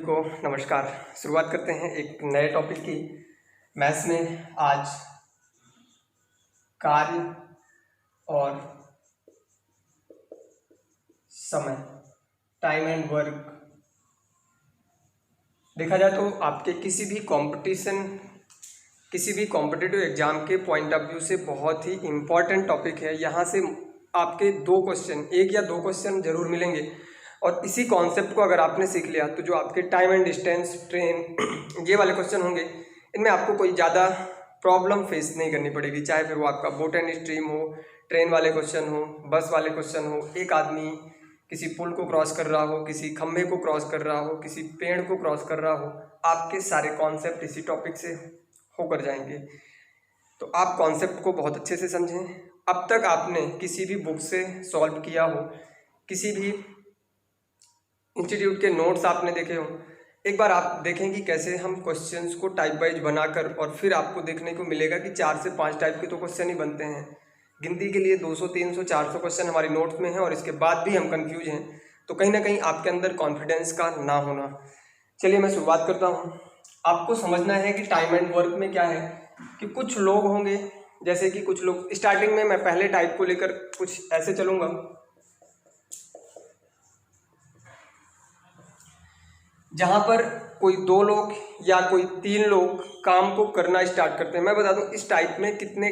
को नमस्कार। शुरुआत करते हैं एक नए टॉपिक की। मैथ्स में आज कार्य और समय, टाइम एंड वर्क। देखा जाए तो आपके किसी भी कॉम्पिटिटिव एग्जाम के पॉइंट ऑफ व्यू से बहुत ही इम्पॉर्टेंट टॉपिक है। यहाँ से आपके एक या दो क्वेश्चन जरूर मिलेंगे और इसी कॉन्सेप्ट को अगर आपने सीख लिया तो जो आपके टाइम एंड डिस्टेंस, ट्रेन, ये वाले क्वेश्चन होंगे, इनमें आपको कोई ज़्यादा प्रॉब्लम फेस नहीं करनी पड़ेगी। चाहे फिर वो आपका बोट एंड स्ट्रीम हो, ट्रेन वाले क्वेश्चन हो, बस वाले क्वेश्चन हो, एक आदमी किसी पुल को क्रॉस कर रहा हो, किसी खंभे को क्रॉस कर रहा हो, किसी पेड़ को क्रॉस कर रहा हो, आपके सारे कॉन्सेप्ट इसी टॉपिक से होकर जाएंगे। तो आप कॉन्सेप्ट को बहुत अच्छे से समझें। अब तक आपने किसी भी बुक से सॉल्व किया हो, किसी भी इंस्टीट्यूट के नोट्स आपने देखे हो, एक बार आप देखें कि कैसे हम क्वेश्चंस को टाइप वाइज बनाकर, और फिर आपको देखने को मिलेगा कि 4 से 5 टाइप के तो क्वेश्चन ही बनते हैं। गिनती के लिए 200, 300, 400 क्वेश्चन हमारी नोट्स में हैं और इसके बाद भी हम कंफ्यूज हैं, तो कहीं ना कहीं आपके अंदर कॉन्फिडेंस का ना होना। चलिए मैं शुरुआत करता हूँ। आपको समझना है कि टाइम एंड वर्क में क्या है कि कुछ लोग होंगे, जैसे कि कुछ लोग स्टार्टिंग में, मैं पहले टाइप को लेकर कुछ ऐसे चलूँगा। जहाँ पर कोई 2 लोग या कोई 3 लोग काम को करना स्टार्ट करते हैं। मैं बता दूं इस टाइप में कितने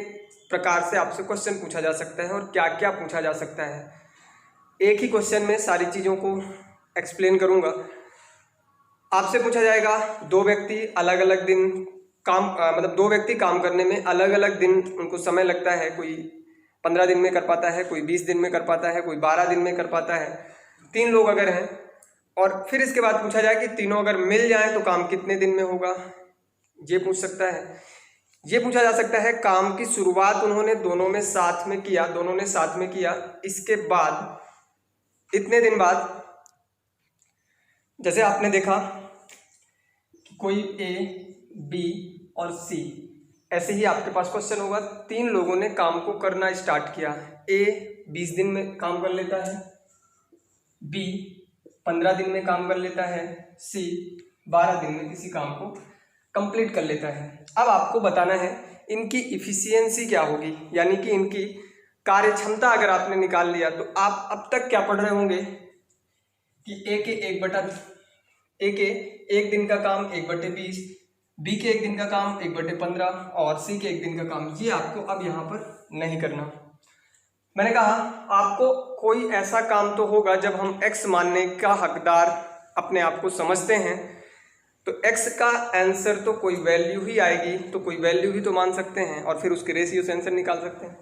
प्रकार से आपसे क्वेश्चन पूछा जा सकता है और क्या क्या पूछा जा सकता है। एक ही क्वेश्चन में सारी चीज़ों को एक्सप्लेन करूँगा। आपसे पूछा जाएगा 2 व्यक्ति अलग अलग दिन मतलब 2 व्यक्ति काम करने में अलग अलग दिन उनको समय लगता है। कोई 15 दिन में कर पाता है, कोई 20 दिन में कर पाता है, कोई 12 दिन में कर पाता है। 3 लोग अगर हैं और फिर इसके बाद पूछा जाए कि तीनों अगर मिल जाएं तो काम कितने दिन में होगा, ये पूछ सकता है। ये पूछा जा सकता है काम की शुरुआत उन्होंने दोनों ने साथ में किया, इसके बाद इतने दिन बाद, जैसे आपने देखा कि कोई ए, बी और सी, ऐसे ही आपके पास क्वेश्चन होगा। 3 लोगों ने काम को करना स्टार्ट किया। ए 20 दिन में काम कर लेता है, बी 15 दिन में काम कर लेता है, सी 12 दिन में किसी काम को कंप्लीट कर लेता है। अब आपको बताना है इनकी इफिशियंसी क्या होगी, यानी कि इनकी कार्य क्षमता अगर आपने निकाल लिया तो आप अब तक क्या पढ़ रहे होंगे कि ए के 1 दिन का काम 1/20, बी के 1 दिन का काम 1/15 और सी के 1 दिन का काम। ये आपको अब यहाँ पर नहीं करना। मैंने कहा आपको कोई ऐसा काम तो होगा जब हम x मानने का हकदार अपने आप को समझते हैं, तो x का आंसर तो कोई वैल्यू ही आएगी, तो कोई वैल्यू ही तो मान सकते हैं और फिर उसके रेशियो से आंसर निकाल सकते हैं।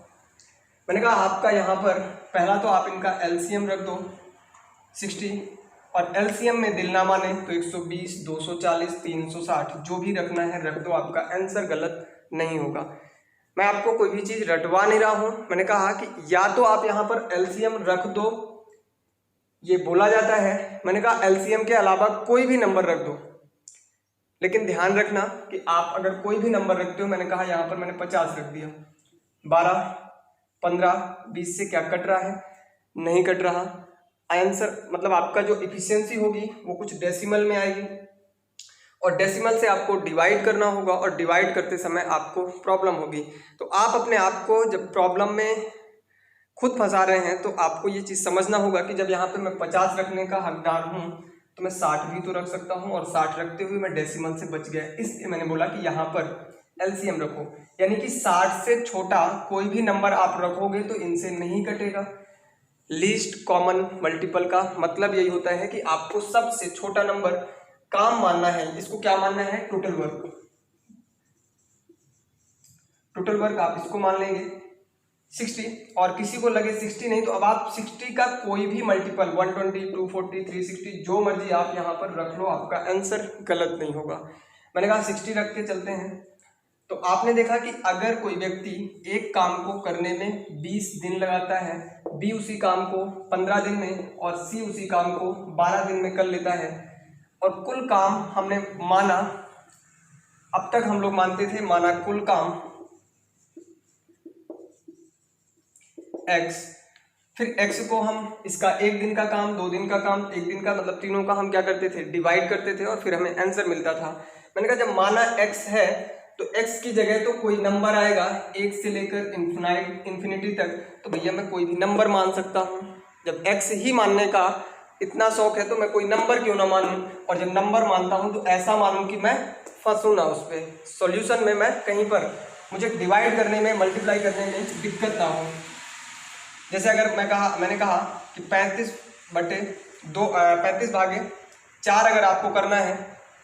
मैंने कहा आपका यहाँ पर पहला तो आप इनका एलसीएम रख दो 60, और एलसीएम में दिल ना माने तो 120, 240, 360 जो भी रखना है रख दो, आपका आंसर गलत नहीं होगा। मैं आपको कोई भी चीज रटवा नहीं रहा हूं। मैंने कहा कि या तो आप यहां पर एलसीएम रख दो, ये बोला जाता है। मैंने कहा एलसीएम के अलावा कोई भी नंबर रख दो, लेकिन ध्यान रखना कि आप अगर कोई भी नंबर रखते हो, मैंने कहा यहां पर मैंने 50 रख दिया, 12, 15, 20 से क्या कट रहा है, नहीं कट रहा। आंसर मतलब आपका जो इफिशियंसी होगी वो कुछ डेसिमल में आएगी और डेसिमल से आपको डिवाइड करना होगा और डिवाइड करते समय आपको प्रॉब्लम होगी। तो आप अपने आप को जब प्रॉब्लम में खुद फंसा रहे हैं तो आपको ये चीज़ समझना होगा कि जब यहाँ पे मैं 50 रखने का हकदार हूँ तो मैं 60 भी तो रख सकता हूँ, और 60 रखते हुए मैं डेसिमल से बच गया। इसलिए मैंने बोला कि यहाँ पर एलसीएम रखो, यानी कि 60 से छोटा कोई भी नंबर आप रखोगे तो इनसे नहीं कटेगा। लीस्ट कॉमन मल्टीपल का मतलब यही होता है कि आपको सबसे छोटा नंबर काम मानना है। इसको क्या मानना है? टोटल वर्क आप इसको मान लेंगे 60, और किसी को लगे 60 नहीं तो अब आप 60 का कोई भी मल्टीपल 120, 240, 360 जो मर्जी आप यहाँ पर रख लो, आपका आंसर गलत नहीं होगा। मैंने कहा 60 रख के चलते हैं। तो आपने देखा कि अगर कोई व्यक्ति एक काम को करने में 20 दिन लगाता है, बी उसी काम को 15 दिन में और सी उसी काम को 12 दिन में कर लेता है, और कुल काम हमने माना, अब तक हम लोग मानते थे माना कुल काम x फिर x को हम इसका एक दिन का काम, 2 दिन का काम, 1 दिन का, मतलब तीनों का हम क्या करते थे, डिवाइड करते थे और फिर हमें आंसर मिलता था। मैंने कहा जब माना x है तो x की जगह तो कोई नंबर आएगा 1 से लेकर इन्फिनिटी तक, तो भैया मैं कोई भी नंबर मान सकता हूँ। जब x ही मानने का इतना शौक है तो मैं कोई नंबर क्यों ना मानूं, और जब नंबर मानता हूँ तो ऐसा मानूं कि मैं फंसूं ना उस पर, सॉल्यूशन में मैं कहीं पर मुझे डिवाइड करने में, मल्टीप्लाई करने में दिक्कत ना हो। जैसे अगर मैंने कहा कि 35 भागे 4 अगर आपको करना है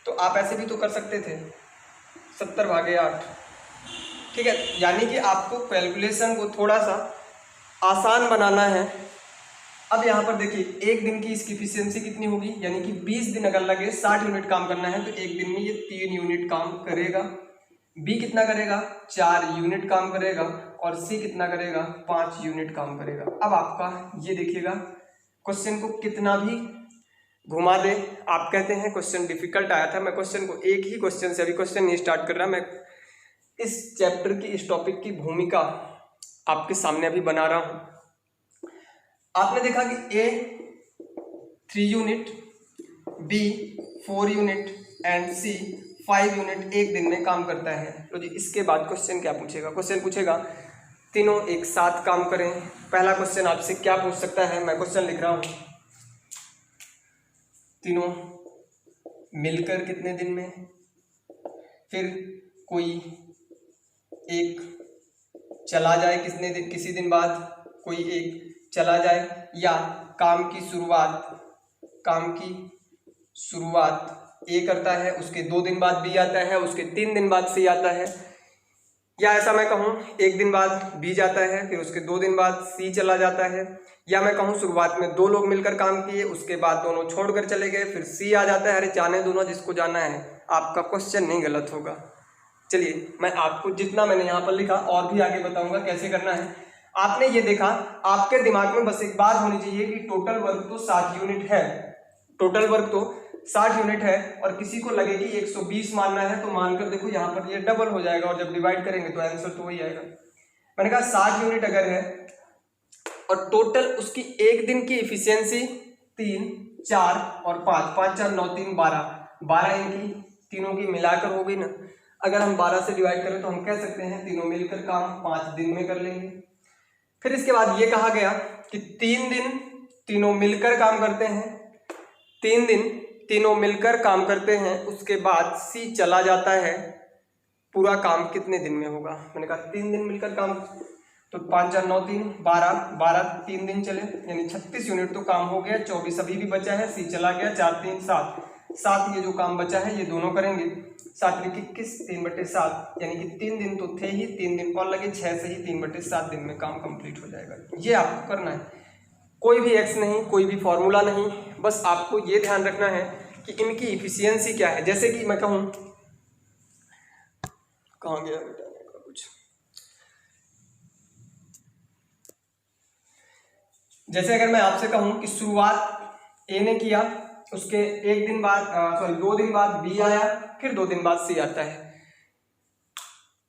तो आप ऐसे भी तो कर सकते थे, 70 भागे 8, ठीक है। यानी कि आपको कैलकुलेशन को थोड़ा सा आसान बनाना है। अब यहाँ पर देखिए एक दिन की इसकी इफिशियंसी कितनी होगी, यानी कि 20 दिन अगर लगे 60 यूनिट काम करना है तो एक दिन में ये 3 यूनिट काम करेगा। बी कितना करेगा, 4 यूनिट काम करेगा, और सी कितना करेगा, 5 यूनिट काम करेगा। अब आपका ये देखिएगा क्वेश्चन को कितना भी घुमा दे, आप कहते हैं क्वेश्चन डिफिकल्ट आया था, मैं क्वेश्चन को एक ही क्वेश्चन से, अभी क्वेश्चन नहीं स्टार्ट कर रहा, मैं इस चैप्टर की, इस टॉपिक की भूमिका आपके सामने अभी बना रहा हूं। आपने देखा कि A 3 unit, B 4 unit and C 5 unit एक दिन में काम करता है। तो जी इसके बाद क्वेश्चन क्या पूछेगा, क्वेश्चन पूछेगा तीनों एक साथ काम करें। पहला क्वेश्चन आपसे क्या पूछ सकता है, मैं क्वेश्चन लिख रहा हूं, तीनों मिलकर कितने दिन में, फिर कोई एक चला जाए किसी दिन बाद, कोई एक चला जाए, या काम की शुरुआत ए करता है, उसके 2 दिन बाद बी आता है, उसके 3 दिन बाद सी आता है, या ऐसा मैं कहूँ 1 दिन बाद बी जाता है, फिर उसके 2 दिन बाद सी चला जाता है, या मैं कहूँ शुरुआत में 2 लोग मिलकर काम किए, उसके बाद दोनों छोड़कर चले गए, फिर सी आ जाता है। अरे जाने दोनों, जिसको जाना है, आपका क्वेश्चन नहीं गलत होगा। चलिए मैं आपको जितना मैंने यहाँ पर लिखा और भी आगे बताऊंगा कैसे करना है। आपने ये देखा, आपके दिमाग में बस एक बात होनी चाहिए कि टोटल वर्क तो 60 यूनिट है, टोटल वर्क तो 60 यूनिट है, और किसी को लगे कि 120 मानना है तो मानकर देखो यहाँ पर ये डबल हो जाएगा, और जब डिवाइड करेंगे तो आंसर तो वही आएगा। मैंने कहा 60 यूनिट अगर है और टोटल उसकी एक दिन की इफिशियंसी 3, 4 और 5, 5 4 9 3 12 इनकी तीनों की मिलाकर होगी ना। अगर हम 12 से डिवाइड करें तो हम कह सकते हैं तीनों मिलकर काम 5 दिन में कर लेंगे। फिर इसके बाद ये कहा गया कि 3 दिन तीनों मिलकर काम करते हैं, 3 दिन तीनों मिलकर काम करते हैं, उसके बाद सी चला जाता है, पूरा काम कितने दिन में होगा। मैंने कहा 3 दिन मिलकर काम, तो 5 4 9 3 12 3 दिन चले, यानी 36 यूनिट तो काम हो गया, 24 अभी भी बचा है, सी चला गया, 4 3 7 ये जो काम बचा है ये दोनों करेंगे, 7 21 3/7, यानी कि 3 दिन तो थे ही, 3 दिन और लगे, 6 से ही 3/7 दिन में काम कंप्लीट हो जाएगा। ये आपको करना है, कोई भी एक्स नहीं, कोई भी फॉर्मूला नहीं, बस आपको ये ध्यान रखना है कि इनकी इफिशियंसी क्या है। जैसे कि मैं कहूँ, कहाँ गया बताने का कुछ, जैसे अगर मैं आपसे कहूँ कि शुरुआत ए ने किया, उसके 1 दिन बाद 2 दिन बाद बी आया, फिर 2 दिन बाद सी आता है,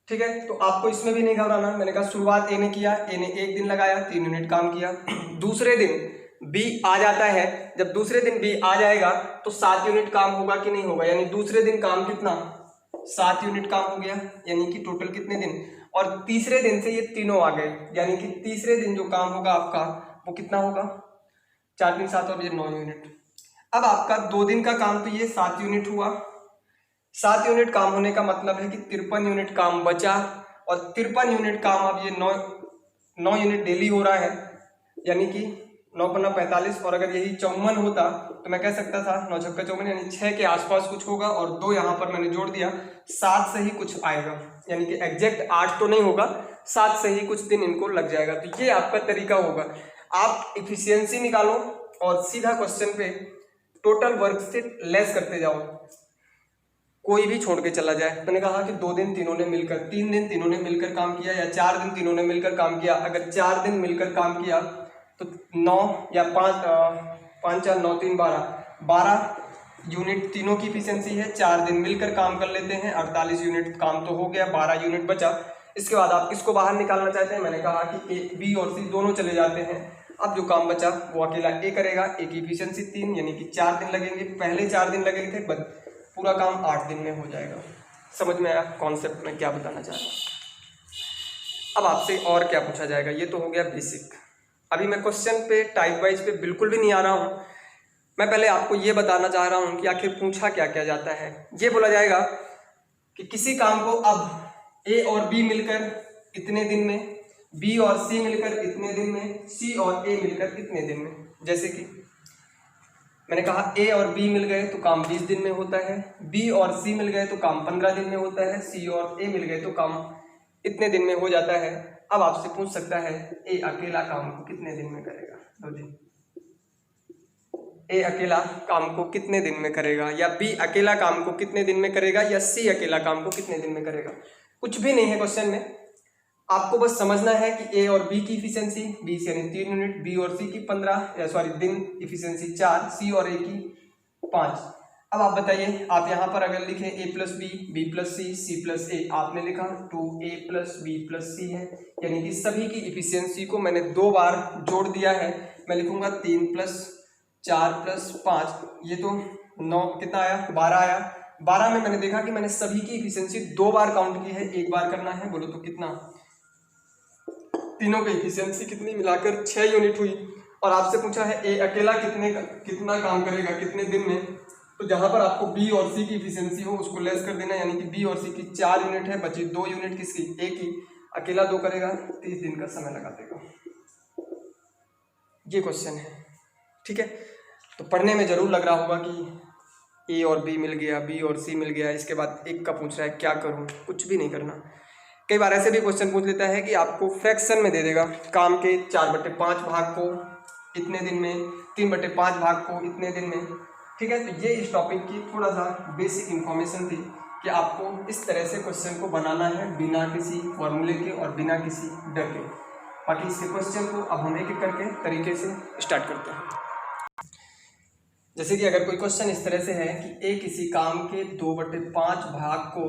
ठीक है। तो आपको इसमें भी नहीं घबराना। मैंने कहा शुरुआत ए ने किया, ए ने 1 दिन लगाया, 3 यूनिट काम किया, दूसरे दिन बी आ जाता है, जब दूसरे दिन बी आ जाएगा तो 7 यूनिट काम होगा कि नहीं होगा, यानी दूसरे दिन काम कितना, 7 यूनिट काम हो गया, यानी कि टोटल कितने दिन, और तीसरे दिन से ये तीनों आ गए, यानी कि तीसरे दिन जो काम होगा आपका वो कितना होगा, 4 3 7 और ये 9 यूनिट। अब आपका 2 दिन का काम तो ये 7 यूनिट हुआ, 7 यूनिट काम होने का मतलब है कि 53 यूनिट काम बचा, और 53 यूनिट काम अब ये 9 यूनिट डेली हो रहा है, यानी कि 9 पन्ना 45, और अगर यही 54 होता तो मैं कह सकता था 9 छक्का 54, यानी 6 के आसपास कुछ होगा, और 2 यहाँ पर मैंने जोड़ दिया, 7 से ही कुछ आएगा, यानी कि एग्जैक्ट 8 तो नहीं होगा, 7 से ही कुछ दिन इनको लग जाएगा। तो ये आपका तरीका होगा, आप इफिशियंसी निकालो और सीधा क्वेश्चन पे टोटल वर्क से लेस करते जाओ, कोई भी छोड़ के चला जाए। मैंने कहा कि 2 दिन तीनों ने मिलकर, 3 दिन तीनों ने मिलकर काम किया, या 4 दिन तीनों ने मिलकर काम किया। अगर 4 दिन मिलकर काम किया तो 9 या 5 4 9 3 12 यूनिट तीनों की इफिशियंसी है। 4 दिन मिलकर काम कर लेते हैं, 48 यूनिट काम तो हो गया, 12 यूनिट बचा। इसके बाद आप किसको बाहर निकालना चाहते हैं, मैंने कहा कि ए बी और सी दोनों चले जाते हैं, अब जो काम बचा वो अकेला ए करेगा। ए की इफिशियंसी 3 यानी कि 4 दिन लगेंगे। पहले 4 दिन लगे थे, पूरा काम 8 दिन में हो जाएगा। समझ में आया कॉन्सेप्ट में क्या बताना चाह रहा हूँ। अब आपसे और क्या पूछा जाएगा, ये तो हो गया बेसिक। अभी मैं क्वेश्चन पे टाइप वाइज पे बिल्कुल भी नहीं आ रहा हूँ। मैं पहले आपको ये बताना चाह रहा हूँ कि आखिर पूछा क्या क्या जाता है। ये बोला जाएगा कि किसी काम को अब ए और बी मिलकर इतने दिन में, बी और सी मिलकर इतने दिन में, सी और ए मिलकर इतने दिन में। जैसे कि मैंने कहा ए और बी मिल गए तो काम 20 दिन में होता है, बी और सी मिल गए तो काम 15 दिन में होता है, सी और ए मिल गए तो काम इतने दिन में हो जाता है। अब आपसे पूछ सकता है ए अकेला काम को कितने दिन में करेगा। तो जी ए अकेला काम को कितने दिन में करेगा, या बी अकेला काम को कितने दिन में करेगा, या सी अकेला काम को कितने दिन में करेगा। कुछ भी नहीं है क्वेश्चन में, आपको बस समझना है कि ए और बी की इफिशियंसी 20 यानी 3 यूनिट, बी और सी की 15 दिन इफिशियंसी 4, सी और ए की 5। अब आप बताइए, आप यहाँ पर अगर लिखें a plus B plus C plus A, आपने लिखा 2a प्लस बी प्लस सी है, यानी कि सभी की इफिशियंसी को मैंने 2 बार जोड़ दिया है। मैं लिखूंगा 3 प्लस 4 प्लस 5, ये तो 9 कितना आया, 12 आया। 12 में मैंने देखा कि मैंने सभी की इफिशियंसी 2 बार काउंट की है, 1 बार करना है। बोलो तो कितना, तीनों की इफिशियंसी कितनी, मिलाकर 6 यूनिट हुई। और आपसे पूछा है ए अकेला कितना काम करेगा कितने दिन में, तो जहां पर आपको बी और सी की इफिशियंसी हो उसको लेस कर देना, यानी कि बी और सी की 4 यूनिट है, बची 2 यूनिट किसकी, ए की। अकेला 2 करेगा, 30 दिन का समय लगा देगा। ये क्वेश्चन है, ठीक है। तो पढ़ने में जरूर लग रहा होगा कि ए और बी मिल गया, बी और सी मिल गया, इसके बाद एक का पूछ रहा है क्या करूं, कुछ भी नहीं करना। कई बार ऐसे भी क्वेश्चन पूछ लेता है कि आपको फ्रैक्शन में दे देगा, काम के 4/5 भाग को इतने दिन में, 3/5 भाग को इतने दिन में, ठीक है। तो ये इस टॉपिक की थोड़ा सा बेसिक इन्फॉर्मेशन थी कि आपको इस तरह से क्वेश्चन को बनाना है बिना किसी फॉर्मूले के और बिना किसी डर के। बाकी इसके क्वेश्चन को अब हम एक एक करके तरीके से स्टार्ट करते हैं। जैसे कि अगर कोई क्वेश्चन इस तरह से है कि ए किसी काम के 2/5 भाग को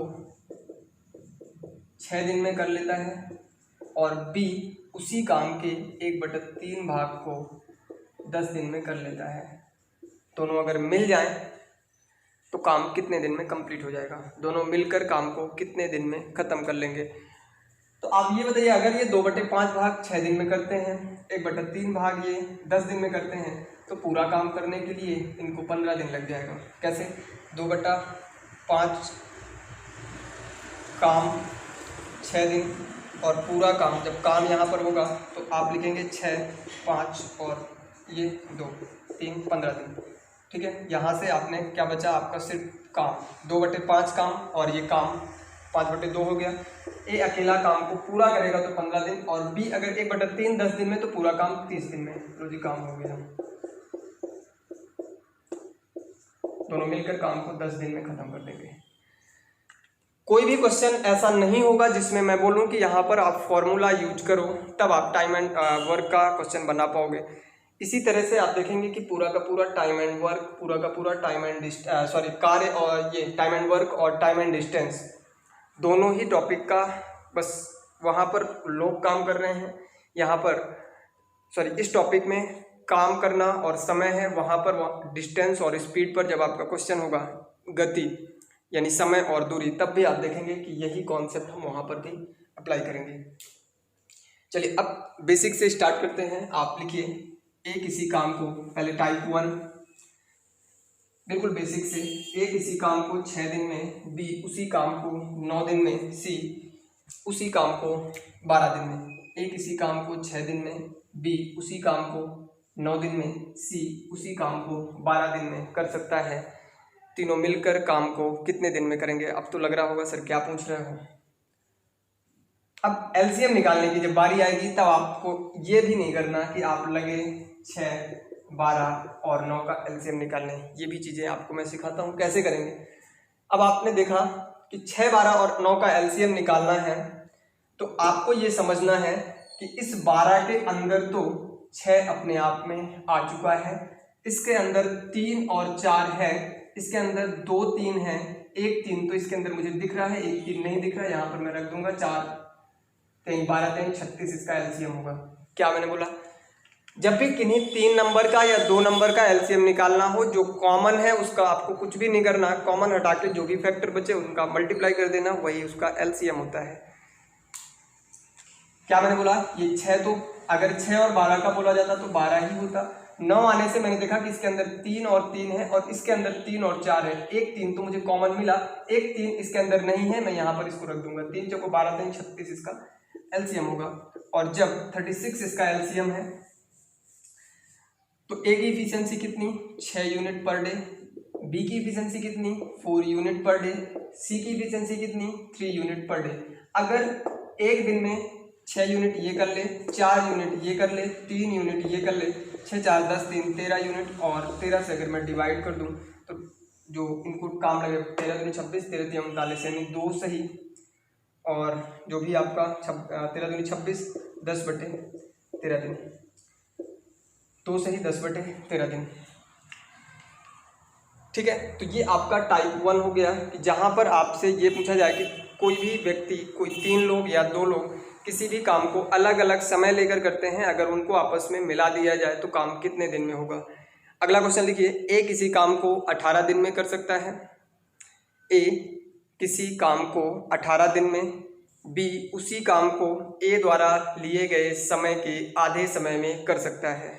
6 दिन में कर लेता है और बी उसी काम के 1/3 भाग को 10 दिन में कर लेता है, दोनों अगर मिल जाएं तो काम कितने दिन में कंप्लीट हो जाएगा, दोनों मिलकर काम को कितने दिन में ख़त्म कर लेंगे। तो आप ये बताइए, अगर ये 2/5 भाग 6 दिन में करते हैं, 1/3 भाग ये 10 दिन में करते हैं, तो पूरा काम करने के लिए इनको 15 दिन लग जाएगा। कैसे, 2/5 काम 6 दिन और पूरा काम, जब काम यहाँ पर होगा तो आप लिखेंगे 6, 5 और ये 2, 3, 15 दिन, ठीक है। यहाँ से आपने क्या बचा, आपका सिर्फ काम 2/5 काम और ये काम 5/2 हो गया। ए अकेला काम को पूरा करेगा तो 15 दिन, और बी अगर 1/3 10 दिन में, तो पूरा काम 30 दिन में। तो जी काम हो गया, दोनों मिलकर काम को 10 दिन में खत्म कर देंगे। कोई भी क्वेश्चन ऐसा नहीं होगा जिसमें मैं बोलूं कि यहाँ पर आप फॉर्मूला यूज करो तब आप टाइम एंड वर्क का क्वेश्चन बना पाओगे। इसी तरह से आप देखेंगे कि पूरा का पूरा टाइम एंड वर्क, पूरा का पूरा टाइम एंड कार्य, और ये टाइम एंड वर्क और टाइम एंड डिस्टेंस दोनों ही टॉपिक का, बस वहाँ पर लोग काम कर रहे हैं, यहाँ पर इस टॉपिक में काम करना और समय है, वहाँ पर डिस्टेंस और स्पीड पर जब आपका क्वेश्चन होगा गति यानी समय और दूरी, तब भी आप देखेंगे कि यही कॉन्सेप्ट हम वहाँ पर भी अप्लाई करेंगे। चलिए अब बेसिक से स्टार्ट करते हैं। आप लिखिए ए किसी काम को, पहले टाइप 1 बिल्कुल बेसिक से, ए किसी काम को 6 दिन में, बी उसी काम को 9 दिन में, सी उसी काम को 12 दिन में। ए किसी काम को 6 दिन में, बी उसी काम को 9 दिन में, सी उसी काम को 12 दिन में कर सकता है, तीनों मिलकर काम को कितने दिन में करेंगे। अब तो लग रहा होगा सर क्या पूछ रहे हो। अब एलसीएम निकालने की जब बारी आएगी तब आपको ये भी नहीं करना कि आप लगे 6, 12 और 9 का एलसीएम निकालने, ये भी चीज़ें आपको मैं सिखाता हूँ कैसे करेंगे। अब आपने देखा कि 6, 12 और 9 का एलसीएम निकालना है, तो आपको ये समझना है कि इस 12 के अंदर तो 6 अपने आप में आ चुका है, इसके अंदर 3 और 4 है, इसके अंदर 2 3 है, 1 3 तो इसके अंदर मुझे दिख रहा है, 1 3 नहीं दिख रहा है, यहाँ पर मैं रख दूंगा 4 3 12 3 36 इसका एलसीएम होगा। क्या मैंने बोला, जब भी किन्हीं 3 नंबर का या 2 नंबर का एलसीएम निकालना हो, जो कॉमन है उसका आपको कुछ भी नहीं करना, कॉमन हटा के जो भी फैक्टर बचे उनका मल्टीप्लाई कर देना, वही उसका एलसीएम होता है। क्या मैंने बोला, ये 6, तो अगर 6 और 12 का बोला जाता तो 12 ही होता। 9 आने से मैंने देखा कि इसके अंदर 3 और 3 है और इसके अंदर 3 और 4 है, एक 3 तो मुझे कॉमन मिला, एक 3 इसके अंदर नहीं है, मैं यहाँ पर इसको रख दूंगा। 3 चौको 12 3 36 इसका एलसीएम होगा। और जब 36 इसका एलसीएम है तो ए की इफिशियंसी कितनी, 6 यूनिट पर डे, बी की इफिशियंसी कितनी, 4 यूनिट पर डे, सी की इफिशियंसी कितनी, 3 यूनिट पर डे। अगर एक दिन में 6 यूनिट ये कर ले, 4 यूनिट ये कर ले, 3 यूनिट ये कर ले, 6 4 10 3 13 यूनिट, और 13 से अगर मैं डिवाइड कर दूं तो जो इनको काम लगे 13 दूनी 26, 13 3 39, यानी 2 सही, और जो भी आपका 13 दूनी 26, 10/13 दिन, 2 सही 10/13 दिन। ठीक है, तो ये आपका टाइप 1 हो गया कि जहाँ पर आपसे ये पूछा जाए कि कोई भी व्यक्ति, कोई 3 लोग या 2 लोग किसी भी काम को अलग अलग समय लेकर करते हैं, अगर उनको आपस में मिला दिया जाए तो काम कितने दिन में होगा। अगला क्वेश्चन लिखिए, ए किसी काम को 18 दिन में कर सकता है, ए किसी काम को 18 दिन में, बी उसी काम को ए द्वारा लिए गए समय के आधे समय में कर सकता है।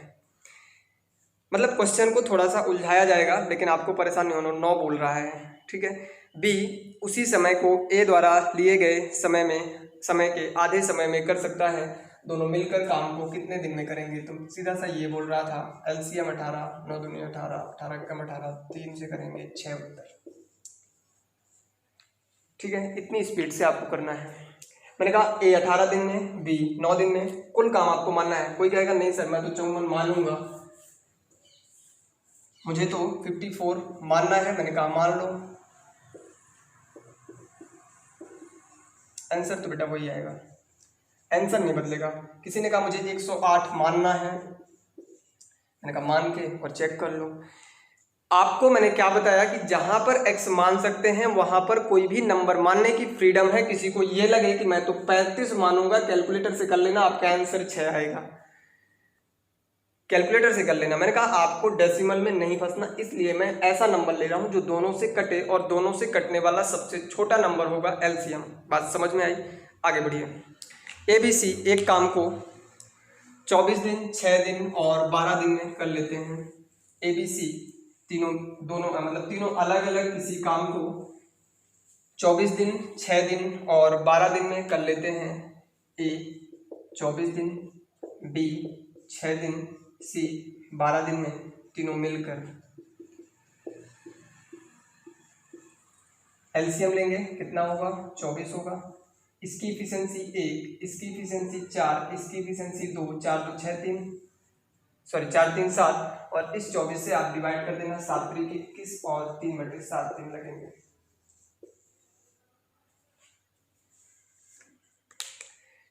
मतलब क्वेश्चन को थोड़ा सा उलझाया जाएगा, लेकिन आपको परेशान नहीं होना, 9 बोल रहा है, ठीक है। बी उसी समय को ए द्वारा लिए गए समय के आधे समय में कर सकता है, दोनों मिलकर काम को कितने दिन में करेंगे। तो सीधा सा ये बोल रहा था, एलसीएम 18, 9 दूनी 18, 18 कम 18, 3 से करेंगे 6 उत्तर। ठीक है, इतनी स्पीड से आपको करना है। मैंने कहा ए 18 दिन में, बी 9 दिन में, कुल काम आपको मानना है। कोई कहेगा नहीं सर मैं तो 54 मान लूंगा, मुझे तो 54 मानना है। मैंने कहा मान लो, आंसर तो बेटा वही आएगा, आंसर नहीं बदलेगा। किसी ने कहा मुझे 108 मानना है, मैंने कहा मान के और चेक कर लो। आपको मैंने क्या बताया कि जहां पर x मान सकते हैं वहां पर कोई भी नंबर मानने की फ्रीडम है। किसी को ये लगे कि मैं तो 35 मानूंगा, कैलकुलेटर से कर लेना, आपका आंसर 6 आएगा, कैलकुलेटर से कर लेना। मैंने कहा आपको डेसिमल में नहीं फंसना, इसलिए मैं ऐसा नंबर ले रहा हूं जो दोनों से कटे और दोनों से कटने वाला सबसे छोटा नंबर होगा, एलसीएम। बात समझ में आई, आगे बढ़िए। एबीसी एक काम को 24 दिन, 6 दिन और 12 दिन में कर लेते हैं। एबीसी तीनों अलग अलग किसी काम को 24 दिन, 6 दिन और 12 दिन में कर लेते हैं। ए 24 दिन, बी 6 दिन, सी 12 दिन में, तीनों मिलकर एलसीएम लेंगे, कितना होगा, 24 होगा। इसकी इफिशियंसी 1, इसकी इफिशियंसी 4, इसकी इफिशियंसी 2, 4 2 6 3, सॉरी 4 3 7, और इस 24 से आप डिवाइड कर देना, 7 3 21 और 3/7 दिन लगेंगे।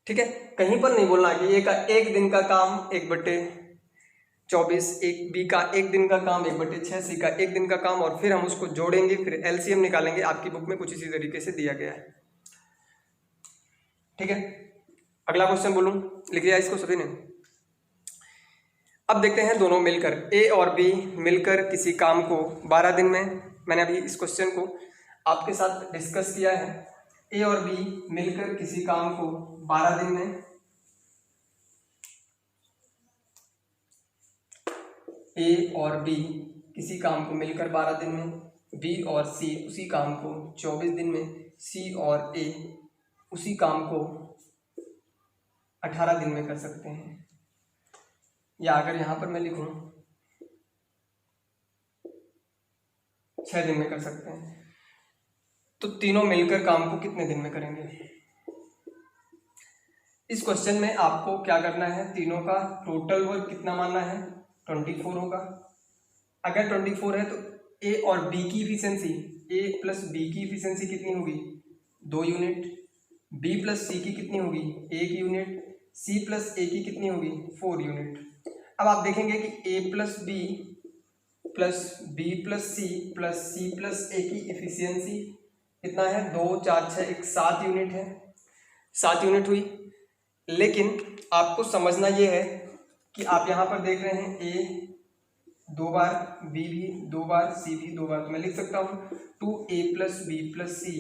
ठीक है, कहीं पर नहीं बोलना कि एक दिन का काम 1/24, एक बी का एक दिन का काम 1/6, सी का एक दिन का काम, और फिर हम उसको जोड़ेंगे, फिर एलसीएम निकालेंगे। आपकी बुक में कुछ इसी तरीके से दिया गया है। ठीक है, अगला क्वेश्चन बोलूं, लिख लिया इसको सभी ने। अब देखते हैं दोनों मिलकर, ए और बी मिलकर किसी काम को 12 दिन में, मैंने अभी इस क्वेश्चन को आपके साथ डिस्कस किया है। ए और बी मिलकर किसी काम को 12 दिन में, ए और बी किसी काम को मिलकर 12 दिन में, बी और सी उसी काम को 24 दिन में, सी और ए उसी काम को 18 दिन में कर सकते हैं। या अगर यहां पर मैं लिखूं 6 दिन में कर सकते हैं, तो तीनों मिलकर काम को कितने दिन में करेंगे। इस क्वेश्चन में आपको क्या करना है, तीनों का टोटल वर्क कितना मानना है, 24 होगा। अगर 24 है तो ए और बी की इफिशियंसी, ए प्लस बी की इफिशियंसी कितनी होगी, 2 यूनिट, बी प्लस सी की कितनी होगी, 1 यूनिट, सी प्लस ए की कितनी होगी, 4 यूनिट। अब आप देखेंगे कि A plus B plus C plus C plus A की इफिशियंसी कितना है, 2 4 6 1 7 यूनिट है, 7 यूनिट हुई। लेकिन आपको समझना ये है कि आप यहाँ पर देख रहे हैं ए 2 बार, बी भी 2 बार, सी भी 2 बार, तो मैं लिख सकता हूँ 2a + b + c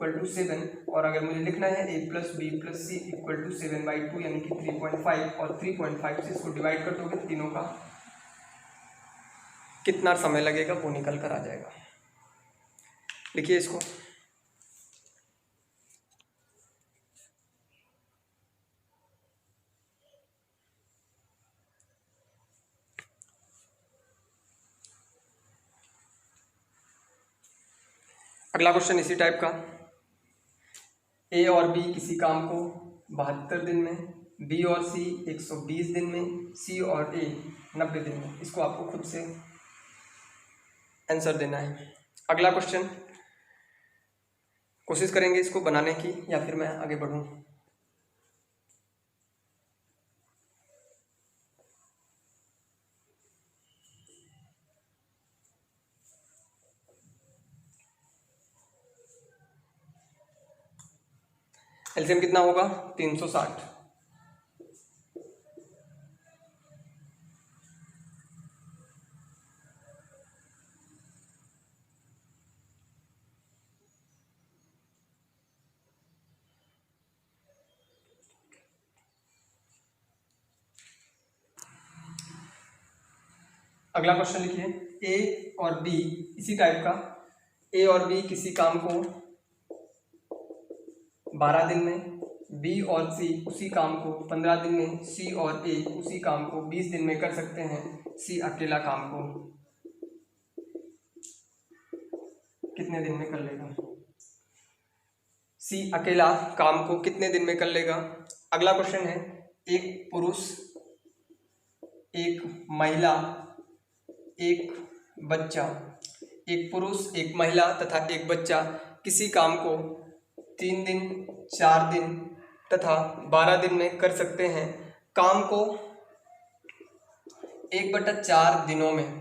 = 7, और अगर मुझे लिखना है a + b + c = 7/2 यानी कि 3.5, और 3.5 से इसको डिवाइड कर दोगे तीनों का कितना समय लगेगा वो निकल कर आ जाएगा। लिखिए इसको। अगला क्वेश्चन इसी टाइप का, ए और बी किसी काम को 72 दिन में, बी और सी 120 दिन में, सी और ए 90 दिन में। इसको आपको खुद से आंसर देना है। अगला क्वेश्चन कोशिश करेंगे इसको बनाने की, या फिर मैं आगे बढ़ूं। एलसीएम कितना होगा 360। अगला क्वेश्चन लिखिए, ए और बी इसी टाइप का, ए और बी किसी काम को 12 दिन में, बी और सी उसी काम को 15 दिन में, सी और ए उसी काम को 20 दिन में कर सकते हैं। सी अकेला काम को कितने दिन में कर लेगा? सी अकेला काम को कितने दिन में कर लेगा? अगला क्वेश्चन है, एक पुरुष, एक महिला, एक बच्चा, एक पुरुष, एक महिला तथा एक बच्चा किसी काम को 3 दिन, 4 दिन तथा 12 दिन में कर सकते हैं। काम को 1/4 दिनों में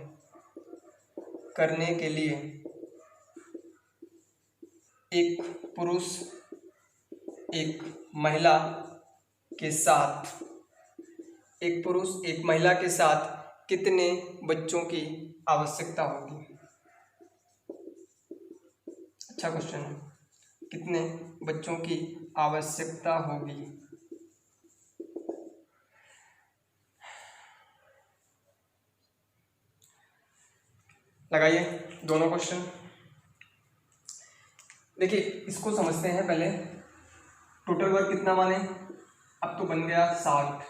करने के लिए एक पुरुष एक महिला के साथ, एक पुरुष एक महिला के साथ कितने बच्चों की आवश्यकता होगी? अच्छा क्वेश्चन है, कितने बच्चों की आवश्यकता होगी? लगाइए दोनों क्वेश्चन। देखिए इसको समझते हैं पहले, टोटल वर्क कितना माने, अब तो बन गया 60।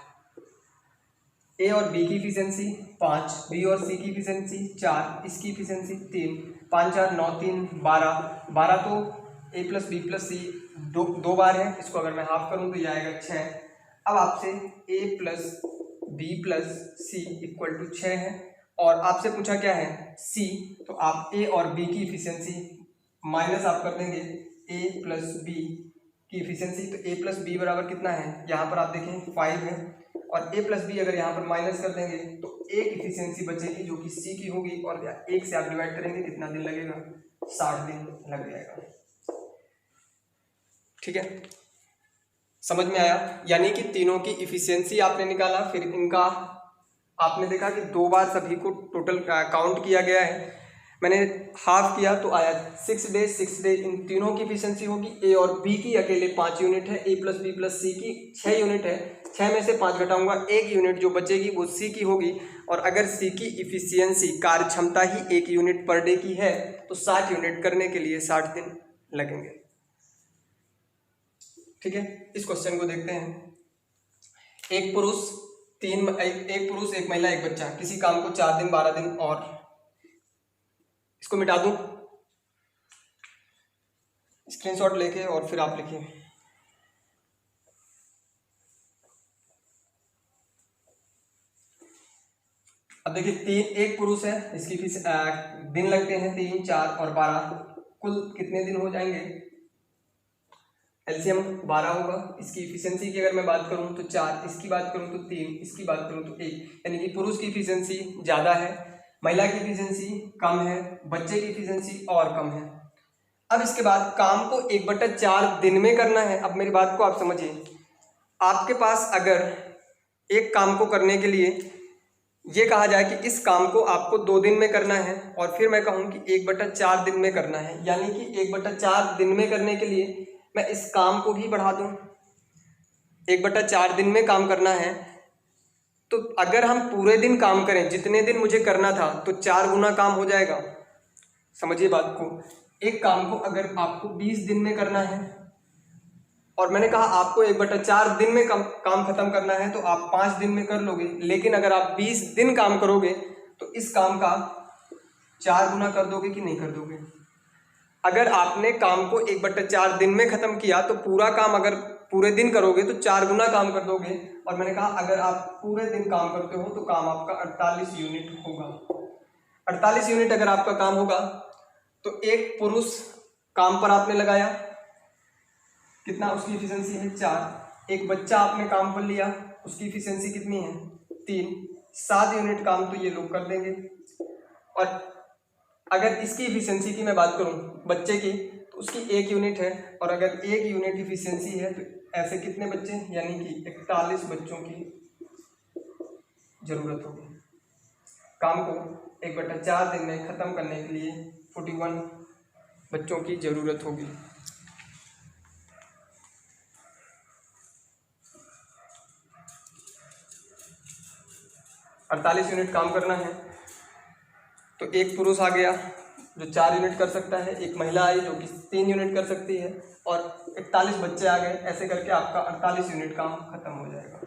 ए और बी की इफिशिएंसी 5, बी और सी की इफिशिएंसी 4, इसकी इफिशिएंसी 3, 5 4 9 3 12, 12 तो ए + बी + सी दो बार है, इसको अगर मैं हाफ करूं तो ये आएगा 6। अब आपसे ए + बी + सी = 6 है, और आपसे पूछा क्या है सी, तो आप ए और बी की इफिशिएंसी माइनस आप कर देंगे ए + बी की इफिशिएंसी, तो ए + बी बराबर कितना है, यहाँ पर आप देखें 5 है, और ए + बी अगर यहाँ पर माइनस कर देंगे तो एक इफिशिएंसी बचेगी जो कि सी की होगी, और 1 से आप डिवाइड करेंगे कितना दिन लगेगा, 60 दिन लग जाएगा। ठीक है, समझ में आया? यानी कि तीनों की इफिशिएंसी आपने निकाला, फिर इनका आपने देखा कि 2 बार सभी को टोटल काउंट किया गया है, मैंने हाफ किया तो आया 6 डे 6 डे। इन तीनों की इफिशिएंसी होगी, ए और बी की अकेले 5 यूनिट है, ए + बी + सी की 6 यूनिट है, 6 में से 5 घटाऊंगा, 1 यूनिट जो बचेगी वो सी की होगी, और अगर सी की इफिशिएंसी कार्य क्षमता ही 1 यूनिट पर डे की है तो 60 यूनिट करने के लिए 60 दिन लगेंगे। ठीक है, इस क्वेश्चन को देखते हैं। एक पुरुष एक महिला एक बच्चा किसी काम को 4 दिन 12 दिन, और इसको मिटा दूं स्क्रीनशॉट लेके, और फिर आप लिखिए। अब देखिए एक पुरुष है, इसकी दिन लगते हैं 3 4 और 12, कुल कितने दिन हो जाएंगे? एलसीएम 12 होगा। इसकी इफिशिएंसी की अगर मैं बात करूं तो 4, इसकी बात करूं तो 3, इसकी बात करूं तो 1, यानी कि पुरुष की इफिशिएंसी ज़्यादा है, महिला की इफिशिएंसी कम है, बच्चे की इफिशिएंसी और कम है। अब इसके बाद काम को 1/4 दिन में करना है। अब मेरी बात को आप समझिए, आपके पास अगर एक काम को करने के लिए ये कहा जाए कि इस काम को आपको 2 दिन में करना है, और फिर मैं कहूँ कि 1/4 दिन में करना है, यानी कि 1/4 दिन में करने के लिए मैं इस काम को भी बढ़ा दूँ। 1/4 दिन में काम करना है, तो अगर हम पूरे दिन काम करें, जितने दिन मुझे करना था, तो 4 गुना काम हो जाएगा। समझिए बात को। एक काम को अगर आपको 20 दिन में करना है, और मैंने कहा आपको 1/4 दिन में काम खत्म करना है, तो आप 5 दिन में कर लोगे। लेकिन अगर आप 20 दिन काम करोगे तो इस काम का 4 गुना कर दोगे कि नहीं कर दोगे? अगर आपने काम को 1/4 दिन में खत्म किया तो पूरा काम अगर पूरे दिन करोगे तो 4 गुना काम कर दोगे। और मैंने कहा अगर आप पूरे दिन काम करते हो तो काम आपका 48 यूनिट होगा। 48 यूनिट अगर आपका काम होगा तो एक पुरुष काम पर आपने लगाया, कितना उसकी इफिशिएंसी है 4। एक बच्चा आपने काम पर लिया, उसकी इफिशिएंसी कितनी है 3। 7 यूनिट काम तो ये लोग कर देंगे। और अगर इसकी इफिशिएंसी की मैं बात करूं बच्चे की, तो उसकी 1 यूनिट है, और अगर 1 यूनिट इफिशिएंसी है तो ऐसे कितने बच्चे, यानी कि 41 बच्चों की जरूरत होगी। काम को 1/4 दिन में खत्म करने के लिए 41 बच्चों की जरूरत होगी। अड़तालीस यूनिट काम करना है तो एक पुरुष आ गया जो 4 यूनिट कर सकता है, एक महिला आई जो कि 3 यूनिट कर सकती है, और 41 बच्चे आ गए। ऐसे करके आपका 48 यूनिट काम खत्म हो जाएगा।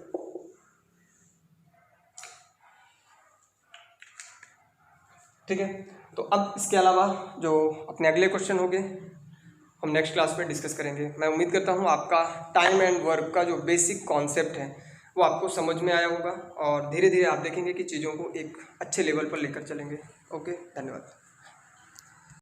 ठीक है, तो अब इसके अलावा जो अपने अगले क्वेश्चन होंगे हम नेक्स्ट क्लास में डिस्कस करेंगे। मैं उम्मीद करता हूँ आपका टाइम एंड वर्क का जो बेसिक कॉन्सेप्ट है वो आपको समझ में आया होगा, और धीरे धीरे आप देखेंगे कि चीज़ों को एक अच्छे लेवल पर लेकर चलेंगे। ओके, धन्यवाद।